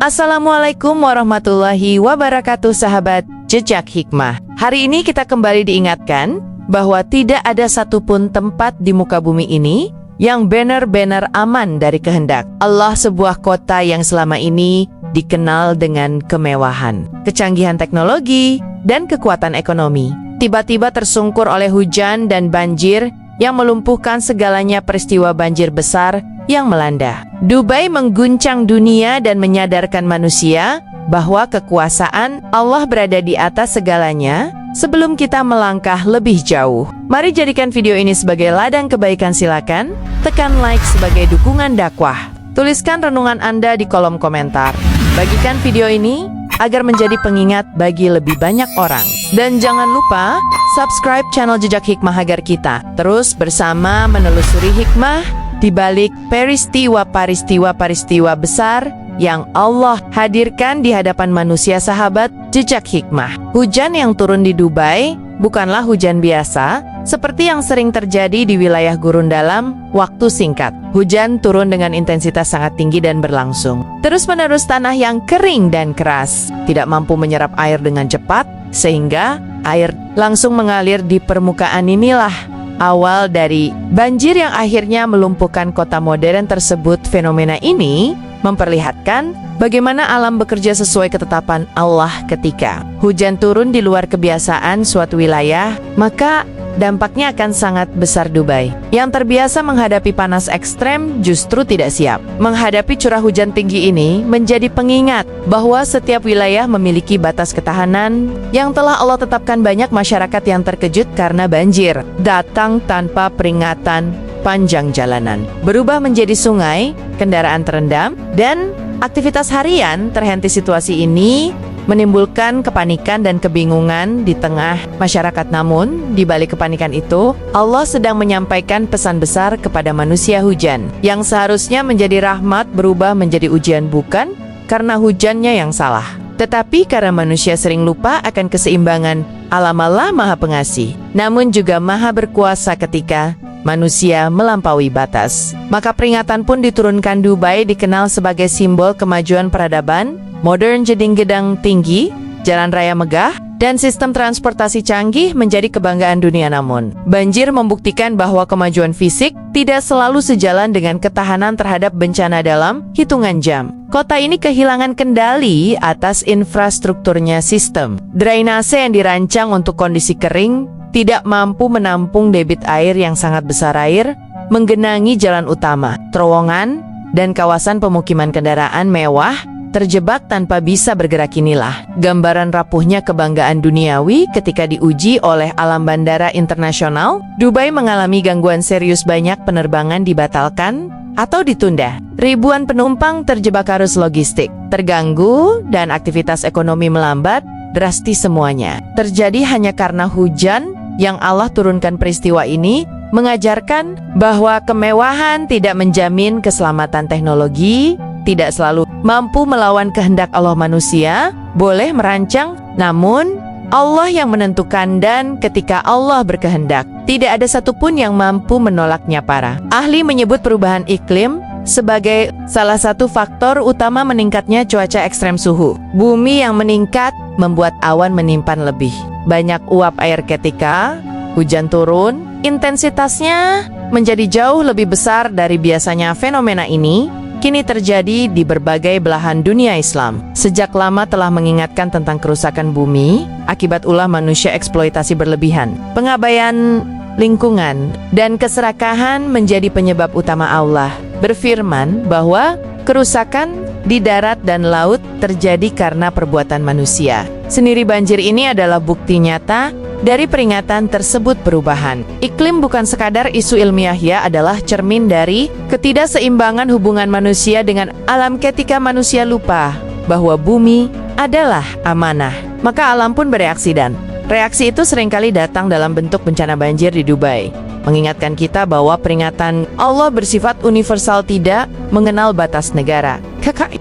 Assalamualaikum warahmatullahi wabarakatuh, sahabat Jejak Hikmah. Hari ini kita kembali diingatkan bahwa tidak ada satupun tempat di muka bumi ini yang benar-benar aman dari kehendak Allah. Sebuah kota yang selama ini dikenal dengan kemewahan, kecanggihan teknologi, dan kekuatan ekonomi, tiba-tiba tersungkur oleh hujan dan banjir yang melumpuhkan segalanya. Peristiwa banjir besar yang melanda Dubai mengguncang dunia dan menyadarkan manusia bahwa kekuasaan Allah berada di atas segalanya. Sebelum kita melangkah lebih jauh, mari jadikan video ini sebagai ladang kebaikan. Silakan tekan like sebagai dukungan dakwah. Tuliskan renungan Anda di kolom komentar. Bagikan video ini agar menjadi pengingat bagi lebih banyak orang. Dan jangan lupa subscribe channel Jejak Hikmah agar kita terus bersama menelusuri hikmah di balik peristiwa-peristiwa besar yang Allah hadirkan di hadapan manusia. Sahabat Jejak Hikmah, hujan yang turun di Dubai bukanlah hujan biasa seperti yang sering terjadi di wilayah gurun dalam waktu singkat. Hujan turun dengan intensitas sangat tinggi dan berlangsung terus-menerus. Tanah yang kering dan keras tidak mampu menyerap air dengan cepat, sehingga air langsung mengalir di permukaan. Inilah awal dari banjir yang akhirnya melumpuhkan kota modern tersebut. Fenomena ini memperlihatkan bagaimana alam bekerja sesuai ketetapan Allah. Ketika hujan turun di luar kebiasaan suatu wilayah, maka dampaknya akan sangat besar. Dubai yang terbiasa menghadapi panas ekstrem justru tidak siap menghadapi curah hujan tinggi ini. Menjadi pengingat bahwa setiap wilayah memiliki batas ketahanan yang telah Allah tetapkan. Banyak masyarakat yang terkejut karena banjir datang tanpa peringatan. Panjang jalanan berubah menjadi sungai, kendaraan terendam, dan aktivitas harian terhenti. Situasi ini menimbulkan kepanikan dan kebingungan di tengah masyarakat. Namun, di balik kepanikan itu, Allah sedang menyampaikan pesan besar kepada manusia. Hujan yang seharusnya menjadi rahmat berubah menjadi ujian, bukan karena hujannya yang salah, tetapi karena manusia sering lupa akan keseimbangan alam. Allah Maha Pengasih, namun juga Maha Berkuasa. Ketika manusia melampaui batas, maka peringatan pun diturunkan. Dubai dikenal sebagai simbol kemajuan peradaban modern. Gedang-gedang tinggi, jalan raya megah, dan sistem transportasi canggih menjadi kebanggaan dunia. Namun, banjir membuktikan bahwa kemajuan fisik tidak selalu sejalan dengan ketahanan terhadap bencana. Dalam hitungan jam, kota ini kehilangan kendali atas infrastrukturnya. Sistem drainase yang dirancang untuk kondisi kering tidak mampu menampung debit air yang sangat besar. Air menggenangi jalan utama, terowongan, dan kawasan pemukiman. Kendaraan mewah terjebak tanpa bisa bergerak. Inilah gambaran rapuhnya kebanggaan duniawi ketika diuji oleh alam. Bandara internasional Dubai mengalami gangguan serius. Banyak penerbangan dibatalkan atau ditunda. Ribuan penumpang terjebak. Arus logistik terganggu dan aktivitas ekonomi melambat drastis. Semuanya terjadi hanya karena hujan yang Allah turunkan. Peristiwa ini mengajarkan bahwa kemewahan tidak menjamin keselamatan. Teknologi tidak selalu mampu melawan kehendak Allah. Manusia boleh merancang, namun Allah yang menentukan, dan ketika Allah berkehendak, tidak ada satupun yang mampu menolaknya. Para ahli menyebut perubahan iklim sebagai salah satu faktor utama meningkatnya cuaca ekstrem. Suhu bumi yang meningkat membuat awan menyimpan lebih banyak uap air. Ketika hujan turun, intensitasnya menjadi jauh lebih besar dari biasanya. Fenomena ini kini terjadi di berbagai belahan dunia. Islam sejak lama telah mengingatkan tentang kerusakan bumi akibat ulah manusia. Eksploitasi berlebihan, pengabaian lingkungan, dan keserakahan menjadi penyebab utama. Allah berfirman bahwa kerusakan di darat dan laut terjadi karena perbuatan manusia sendiri. Banjir ini adalah bukti nyata dari peringatan tersebut. Perubahan iklim bukan sekadar isu ilmiah, ia adalah cermin dari ketidakseimbangan hubungan manusia dengan alam. Ketika manusia lupa bahwa bumi adalah amanah, maka alam pun bereaksi, dan reaksi itu seringkali datang dalam bentuk bencana. Banjir di Dubai mengingatkan kita bahwa peringatan Allah bersifat universal, tidak mengenal batas negara,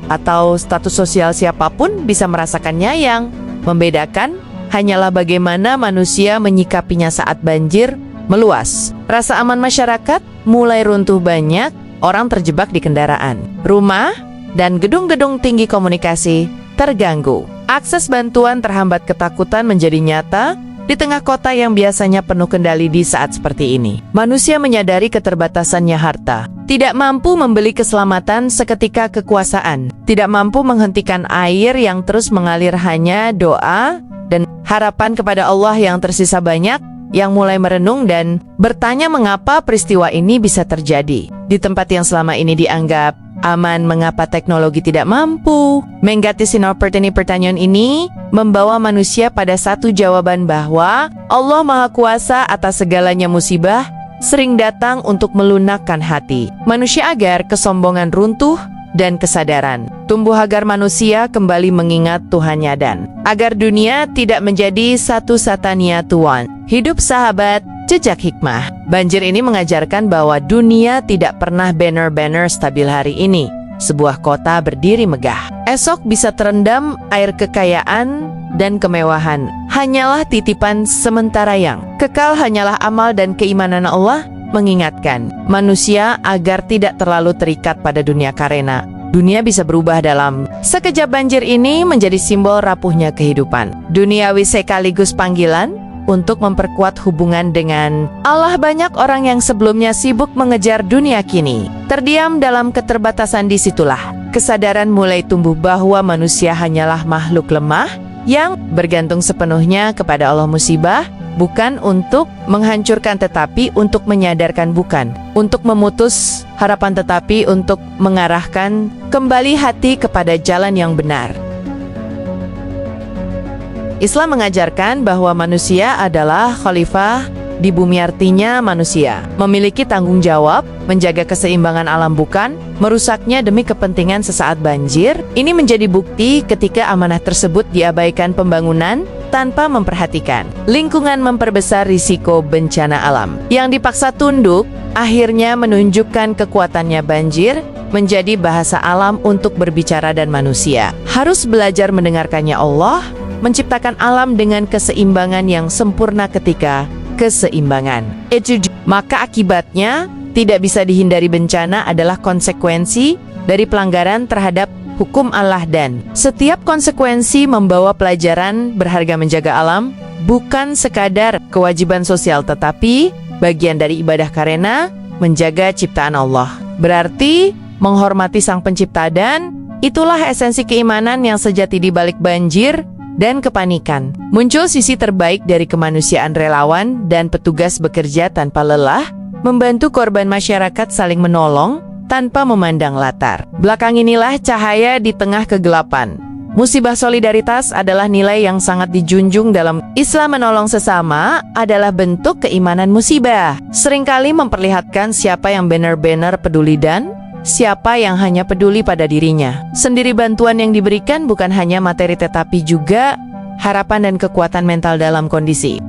atau status sosial. Siapapun bisa merasakannya. Yang membedakan hanyalah bagaimana manusia menyikapinya. Saat banjir meluas, rasa aman masyarakat mulai runtuh. Banyak orang terjebak di kendaraan, rumah, dan gedung-gedung tinggi komunikasi terganggu. Akses bantuan terhambat, ketakutan menjadi nyata di tengah kota yang biasanya penuh kendali di saat seperti ini. Manusia menyadari keterbatasannya harta, tidak mampu membeli keselamatan seketika kekuasaan, tidak mampu menghentikan air yang terus mengalir, hanya doa dan harapan kepada Allah yang tersisa banyak, yang mulai merenung dan bertanya mengapa peristiwa ini bisa terjadi. Di tempat yang selama ini dianggap aman, mengapa teknologi tidak mampu? Menggati sinar pertanyaan ini membawa manusia pada satu jawaban, bahwa Allah Maha Kuasa atas segalanya. Musibah sering datang untuk melunakkan hati manusia agar kesombongan runtuh dan kesadaran tumbuh, agar manusia kembali mengingat Tuhannya dan agar dunia tidak menjadi satu-satunya Tuhan hidup. Sahabat Jejak Hikmah, banjir ini mengajarkan bahwa dunia tidak pernah banner-banner stabil. Hari ini sebuah kota berdiri megah, esok bisa terendam air. Kekayaan dan kemewahan hanyalah titipan sementara, yang kekal hanyalah amal dan keimanan. Allah mengingatkan manusia agar tidak terlalu terikat pada dunia, karena dunia bisa berubah dalam sekejap. Banjir ini menjadi simbol rapuhnya kehidupan duniawi sekaligus panggilan untuk memperkuat hubungan dengan Allah. Banyak orang yang sebelumnya sibuk mengejar dunia kini terdiam dalam keterbatasan. Disitulah kesadaran mulai tumbuh bahwa manusia hanyalah makhluk lemah yang bergantung sepenuhnya kepada Allah. Musibah bukan untuk menghancurkan, tetapi untuk menyadarkan, bukan untuk memutus harapan, tetapi untuk mengarahkan kembali hati kepada jalan yang benar. Islam mengajarkan bahwa manusia adalah khalifah di bumi, artinya manusia memiliki tanggung jawab menjaga keseimbangan alam, bukan merusaknya demi kepentingan sesaat. Banjir ini menjadi bukti ketika amanah tersebut diabaikan. Pembangunan tanpa memperhatikan lingkungan memperbesar risiko bencana alam yang dipaksa tunduk, akhirnya menunjukkan kekuatannya. Banjir menjadi bahasa alam untuk berbicara, dan manusia harus belajar mendengarkannya. Allah menciptakan alam dengan keseimbangan yang sempurna. Ketika keseimbangan itu, maka akibatnya tidak bisa dihindari. Bencana adalah konsekuensi dari pelanggaran terhadap hukum Allah, dan setiap konsekuensi membawa pelajaran berharga. Menjaga alam bukan sekadar kewajiban sosial, tetapi bagian dari ibadah, karena menjaga ciptaan Allah berarti menghormati Sang Pencipta, dan itulah esensi keimanan yang sejati. Di balik banjir dan kepanikan muncul sisi terbaik dari kemanusiaan. Relawan dan petugas bekerja tanpa lelah membantu korban, masyarakat saling menolong tanpa memandang latar belakang. Inilah cahaya di tengah kegelapan. Musibah solidaritas adalah nilai yang sangat dijunjung dalam Islam. Menolong sesama adalah bentuk keimanan. Musibah seringkali memperlihatkan siapa yang benar-benar peduli dan siapa yang hanya peduli pada dirinya sendiri. Bantuan yang diberikan bukan hanya materi, tetapi juga harapan dan kekuatan mental dalam kondisi.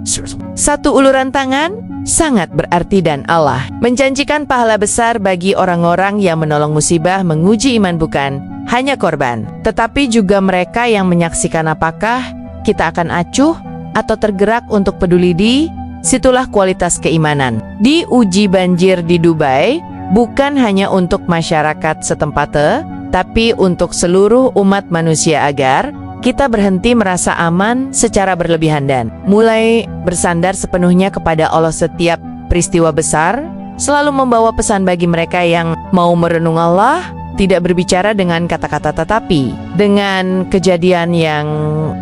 Satu uluran tangan sangat berarti, dan Allah menjanjikan pahala besar bagi orang-orang yang menolong. Musibah menguji iman bukan hanya korban, tetapi juga mereka yang menyaksikan. Apakah kita akan acuh atau tergerak untuk peduli? Di situlah kualitas keimanan diuji. Banjir di Dubai bukan hanya untuk masyarakat setempat, tapi untuk seluruh umat manusia, agar kita berhenti merasa aman secara berlebihan dan mulai bersandar sepenuhnya kepada Allah. Setiap peristiwa besar selalu membawa pesan bagi mereka yang mau merenung. Allah tidak berbicara dengan kata-kata, tetapi dengan kejadian yang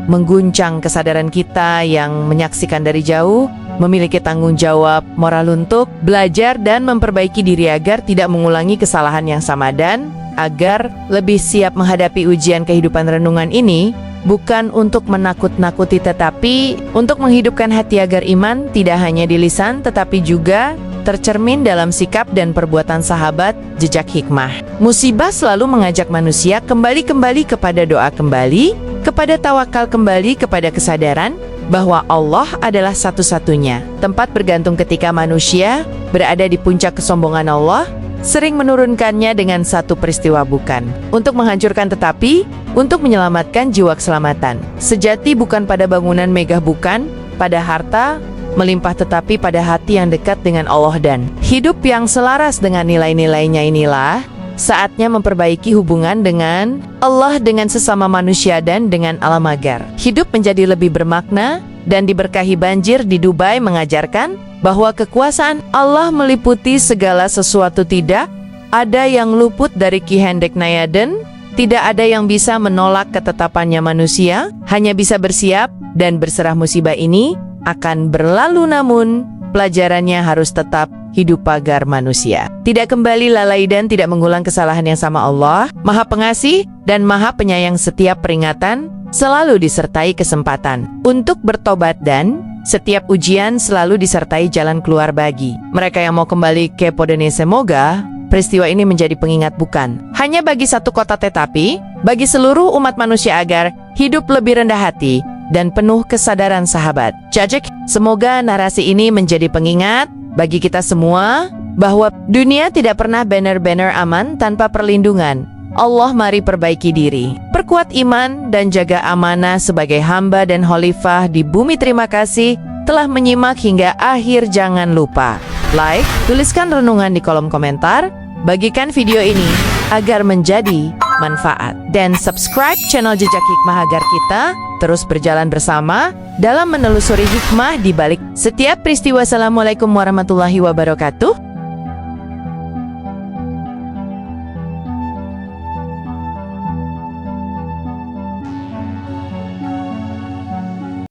mengguncang kesadaran kita yang menyaksikan dari jauh. Memiliki tanggung jawab moral untuk belajar dan memperbaiki diri agar tidak mengulangi kesalahan yang sama, dan agar lebih siap menghadapi ujian kehidupan. Renungan ini bukan untuk menakut-nakuti, tetapi untuk menghidupkan hati agar iman tidak hanya di lisan, tetapi juga tercermin dalam sikap dan perbuatan. Sahabat Jejak Hikmah, musibah selalu mengajak manusia kembali kepada doa, kembali kepada tawakal, kembali kepada kesadaran bahwa Allah adalah satu-satunya tempat bergantung. Ketika manusia berada di puncak kesombongan, Allah sering menurunkannya dengan satu peristiwa, bukan untuk menghancurkan, tetapi untuk menyelamatkan jiwa. Keselamatan sejati bukan pada bangunan megah, bukan pada harta melimpah, tetapi pada hati yang dekat dengan Allah dan hidup yang selaras dengan nilai-nilainya. Inilah saatnya memperbaiki hubungan dengan Allah, dengan sesama manusia, dan dengan alam agar hidup menjadi lebih bermakna dan diberkahi. Banjir di Dubai mengajarkan bahwa kekuasaan Allah meliputi segala sesuatu. Tidak ada yang luput dari kehendak Nayaden. Tidak ada yang bisa menolak ketetapannya manusia, hanya bisa bersiap dan berserah. Musibah ini akan berlalu, namun pelajarannya harus tetap hidup agar manusia tidak kembali lalai dan tidak mengulang kesalahan yang sama. Allah Maha Pengasih dan Maha Penyayang. Setiap peringatan selalu disertai kesempatan untuk bertobat, dan setiap ujian selalu disertai jalan keluar bagi mereka yang mau kembali ke Podene. Semoga peristiwa ini menjadi pengingat bukan hanya bagi satu kota, tetapi bagi seluruh umat manusia agar hidup lebih rendah hati dan penuh kesadaran. Sahabat Jajak, semoga narasi ini menjadi pengingat bagi kita semua bahwa dunia tidak pernah benar-benar aman tanpa perlindungan Allah. Mari perbaiki diri, perkuat iman, dan jaga amanah sebagai hamba dan khalifah di bumi. Terima kasih telah menyimak hingga akhir. Jangan lupa like, tuliskan renungan di kolom komentar, bagikan video ini agar menjadi manfaat, dan subscribe channel Jejak Hikmah agar kita terus berjalan bersama dalam menelusuri hikmah di balik setiap peristiwa. Assalamualaikum warahmatullahi wabarakatuh.